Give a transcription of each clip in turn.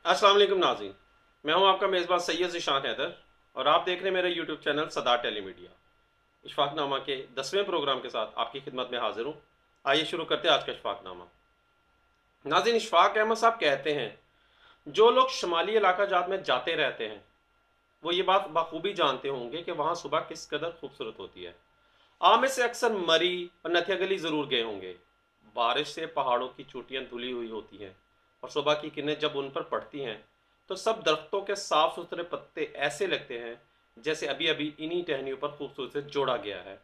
अस्सलाम वालेकुम नाज़रीन। मैं हूं आपका मेज़बान सैयद ज़ीशान हैदर और आप देख रहे हैं मेरा यूट्यूब चैनल सदार टेलीमीडिया। इशफाकनामा के 10वें प्रोग्राम के साथ आपकी खिदमत में हाजिर हूं। आइए शुरू करते हैं आज का इशफाकनामा। नाज़रीन, इशफाक अहमद साहब कहते हैं, जो लोग शुमाली इलाका जात में जाते रहते हैं वो ये बात बखूबी जानते होंगे कि वहाँ सुबह किस कदर खूबसूरत होती है। आप में से अक्सर मरी और नथिया गली ज़रूर गए होंगे। बारिश से पहाड़ों की चोटियाँ धुली हुई होती हैं और सुबह की किरणें जब उन पर पड़ती हैं तो सब दरख्तों के साफ सुथरे पत्ते ऐसे लगते हैं जैसे अभी अभी इन्हीं टहनियों पर खूबसूरत से जोड़ा गया है।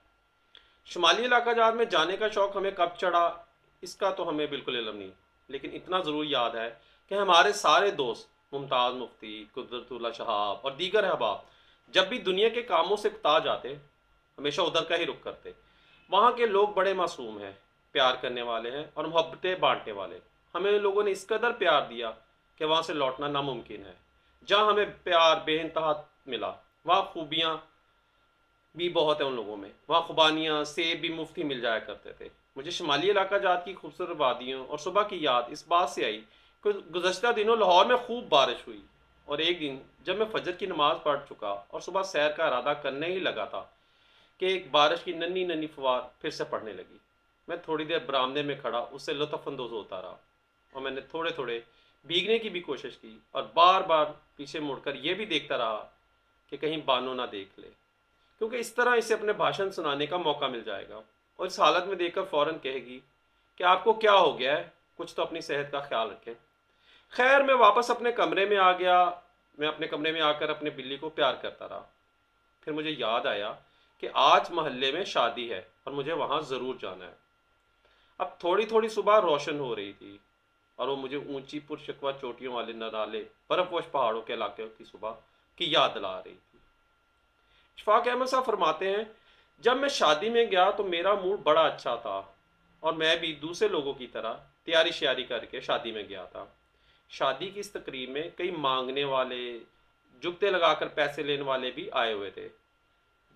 शुमाली इलाका जात में जाने का शौक़ हमें कब चढ़ा, इसका तो हमें बिल्कुल इल्म नहीं, लेकिन इतना ज़रूर याद है कि हमारे सारे दोस्त मुमताज़ मुफ्ती, कुदरतुल्लाह शहाब और दीगर अहबाब जब भी दुनिया के कामों से उकता जाते हमेशा उधर का ही रुख करते। वहाँ के लोग बड़े मासूम हैं, प्यार करने वाले हैं और मोहब्बतें बांटने वाले। हमें लोगों ने इस कदर प्यार दिया कि वहाँ से लौटना नामुमकिन है। जहाँ हमें प्यार बेइंतहा मिला वहाँ खूबियाँ भी बहुत है उन लोगों में। वहाँ खुबानियाँ सेब भी मुफ्त ही मिल जाया करते थे। मुझे शुमाली इलाका जात की खूबसूरत वादियों और सुबह की याद इस बात से आई कि गुज़श्ता दिनों लाहौर में खूब बारिश हुई और एक दिन जब मैं फजर की नमाज़ पढ़ चुका और सुबह सैर का इरादा करने ही लगा था कि एक बारिश की नन्ही नन्ही फुहार फिर से पड़ने लगी। मैं थोड़ी देर बरामदे में खड़ा उससे लुत्फ़अंदोज़ होता रहा और मैंने थोड़े थोड़े भीगने की भी कोशिश की और बार बार पीछे मुड़कर यह भी देखता रहा कि कहीं बानो ना देख ले, क्योंकि इस तरह इसे अपने भाषण सुनाने का मौका मिल जाएगा और इस हालत में देखकर फ़ौरन कहेगी कि आपको क्या हो गया है, कुछ तो अपनी सेहत का ख्याल रखें। खैर, मैं वापस अपने कमरे में आ गया। मैं अपने कमरे में आकर अपने बिल्ली को प्यार करता रहा। फिर मुझे याद आया कि आज मोहल्ले में शादी है और मुझे वहाँ ज़रूर जाना है। अब थोड़ी थोड़ी सुबह रोशन हो रही थी और वो मुझे ऊंची पुरशकवा चोटियों वाले नराले बर्फपोश पहाड़ों के इलाके की सुबह की याद दिला रही थी। इशफाक अहमद साहब फरमाते हैं, जब मैं शादी में गया तो मेरा मूड बड़ा अच्छा था और मैं भी दूसरे लोगों की तरह तैयारी श्यारी करके शादी में गया था। शादी की इस तकरीब में कई मांगने वाले, जुगते लगाकर पैसे लेने वाले भी आए हुए थे,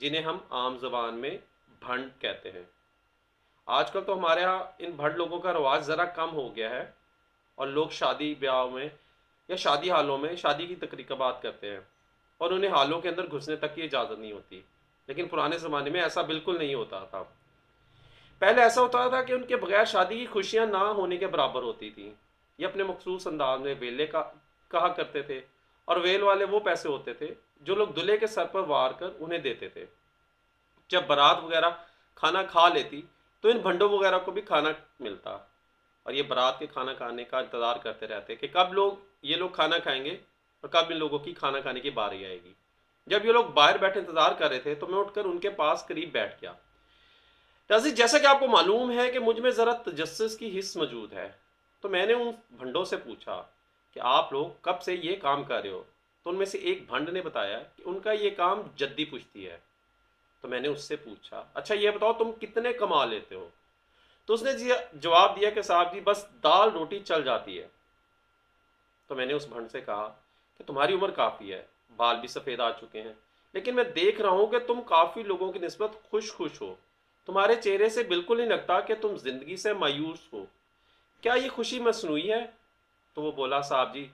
जिन्हें हम आम जबान में भंड कहते हैं। आजकल तो हमारे यहाँ इन भंड लोगों का रवाज ज़रा कम हो गया है और लोग शादी ब्याह में या शादी हालों में शादी की तकरीबात करते हैं और उन्हें हालों के अंदर घुसने तक की इजाज़त नहीं होती। लेकिन पुराने ज़माने में ऐसा बिल्कुल नहीं होता था। पहले ऐसा होता था कि उनके बगैर शादी की खुशियाँ ना होने के बराबर होती थी। ये अपने मखसूस अंदाज में वेले का कहा करते थे और वेल वाले वो पैसे होते थे जो लोग दूल्हे के सर पर वार कर उन्हें देते थे। जब बारात वगैरह खाना खा लेती तो इन भंडों वगैरह को भी खाना मिलता और ये बारात के खाना खाने का इंतज़ार करते रहते कि कब ये लोग खाना खाएंगे और कब इन लोगों की खाना खाने की बारी आएगी। जब ये लोग बाहर बैठे इंतज़ार कर रहे थे तो मैं उठकर उनके पास करीब बैठ गया। जैसा कि आपको मालूम है कि मुझ में ज़रा तजस्सुस की हिस्स मौजूद है, तो मैंने उन भंडों से पूछा कि आप लोग कब से ये काम कर रहे हो। तो उनमें से एक भंड ने बताया कि उनका ये काम जद्दी पुश्ती है। तो मैंने उससे पूछा, अच्छा ये बताओ तुम कितने कमा लेते हो। तो उसने जवाब दिया कि साहब जी बस दाल रोटी चल जाती है। तो मैंने उस भंड से कहा कि तुम्हारी उम्र काफ़ी है, बाल भी सफ़ेद आ चुके हैं, लेकिन मैं देख रहा हूँ कि तुम काफ़ी लोगों की निस्बत खुश खुश हो। तुम्हारे चेहरे से बिल्कुल नहीं लगता कि तुम ज़िंदगी से मायूस हो। क्या ये खुशी मसनूई है। तो वो बोला, साहब जी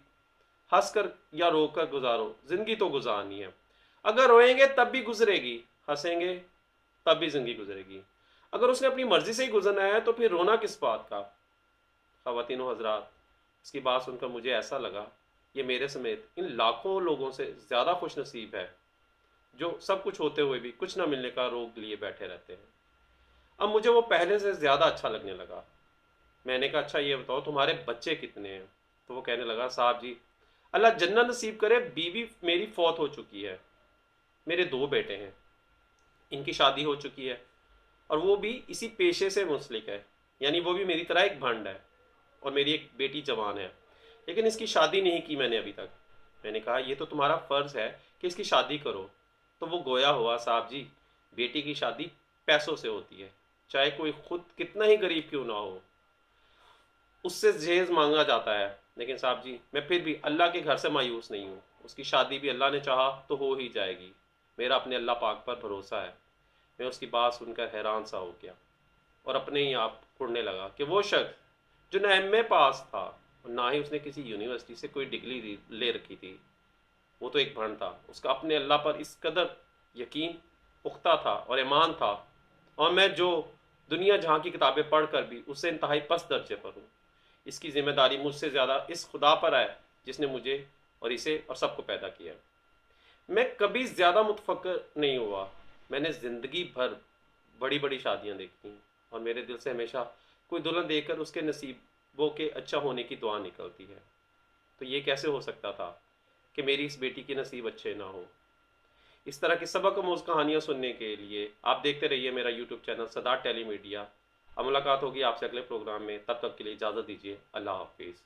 हंस कर या रो कर गुजारो, ज़िंदगी तो गुजारनी है। अगर रोएंगे तब भी गुजरेगी, हंसेंगे तब भी ज़िंदगी गुजरेगी। अगर उसने अपनी मर्ज़ी से ही गुजरना है तो फिर रोना किस बात का। ख़वातीन व हज़रात, इसकी बात सुनकर मुझे ऐसा लगा ये मेरे समेत इन लाखों लोगों से ज़्यादा खुश नसीब है जो सब कुछ होते हुए भी कुछ न मिलने का रोग लिए बैठे रहते हैं। अब मुझे वो पहले से ज़्यादा अच्छा लगने लगा। मैंने कहा, अच्छा ये बताओ तुम्हारे बच्चे कितने हैं। तो वो कहने लगा, साहब जी अल्लाह जन्नत नसीब करे, बीवी मेरी फौत हो चुकी है। मेरे दो बेटे हैं, इनकी शादी हो चुकी है और वो भी इसी पेशे से मुंसलिक है, यानी वो भी मेरी तरह एक भंड है। और मेरी एक बेटी जवान है, लेकिन इसकी शादी नहीं की मैंने अभी तक। मैंने कहा, ये तो तुम्हारा फ़र्ज़ है कि इसकी शादी करो। तो वो गोया हुआ, साहब जी बेटी की शादी पैसों से होती है, चाहे कोई खुद कितना ही गरीब क्यों ना हो, उससे जहेज़ मांगा जाता है। लेकिन साहब जी मैं फिर भी अल्लाह के घर से मायूस नहीं हूँ, उसकी शादी भी अल्लाह ने चाहा तो हो ही जाएगी। मेरा अपने अल्लाह पाक पर भरोसा है। मैं उसकी बात सुनकर हैरान सा हो गया और अपने ही आप उड़ने लगा कि वो शख्स जो न एम ए पास था और ना ही उसने किसी यूनिवर्सिटी से कोई डिग्री ले रखी थी। वो तो एक भंड था। उसका अपने अल्लाह पर इस कदर यकीन पुख्ता था और ईमान था, और मैं जो दुनिया जहाँ की किताबें पढ़ कर भी उससे इंतहाई पस्त दर्जे पर हूँ। इसकी जिम्मेदारी मुझसे ज़्यादा इस खुदा पर है जिसने मुझे और इसे और सबको पैदा किया। मैं कभी ज़्यादा मुतफक्र नहीं हुआ। मैंने ज़िंदगी भर बड़ी बड़ी शादियाँ देखी, और मेरे दिल से हमेशा कोई दुल्हन देखकर उसके नसीबों के अच्छा होने की दुआ निकलती है। तो ये कैसे हो सकता था कि मेरी इस बेटी के नसीब अच्छे ना हो। इस तरह की सबक आमोज़ कहानियाँ सुनने के लिए आप देखते रहिए मेरा यूट्यूब चैनल सदार टेलीमीडिया। अब मुलाकात होगी आपसे अगले प्रोग्राम में। तब तक के लिए इजाज़त दीजिए। अल्लाह हाफिज़।